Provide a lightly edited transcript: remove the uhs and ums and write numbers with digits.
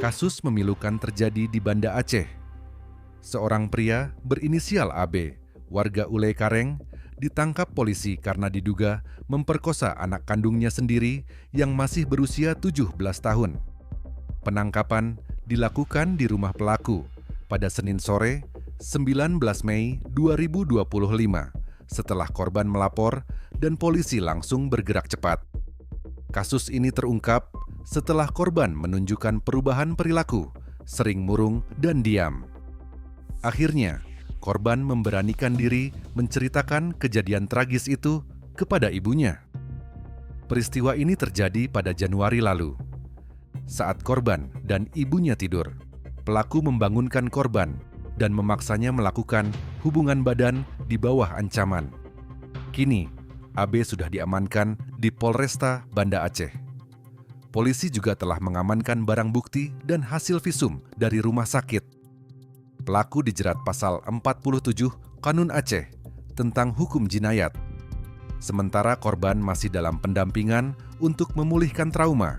Kasus memilukan terjadi di Banda Aceh. Seorang pria berinisial AB, warga Ule Kareng, ditangkap polisi karena diduga memperkosa anak kandungnya sendiri yang masih berusia 17 tahun. Penangkapan dilakukan di rumah pelaku pada Senin sore, 19 Mei 2025, setelah korban melapor dan polisi langsung bergerak cepat. Kasus ini terungkap setelah korban menunjukkan perubahan perilaku, sering murung dan diam. Akhirnya, korban memberanikan diri menceritakan kejadian tragis itu kepada ibunya. Peristiwa ini terjadi pada Januari lalu. Saat korban dan ibunya tidur, pelaku membangunkan korban dan memaksanya melakukan hubungan badan di bawah ancaman. Kini, AB sudah diamankan di Polresta Banda Aceh. Polisi juga telah mengamankan barang bukti dan hasil visum dari rumah sakit. Pelaku dijerat pasal 47 Kanun Aceh tentang hukum jinayat. Sementara korban masih dalam pendampingan untuk memulihkan trauma.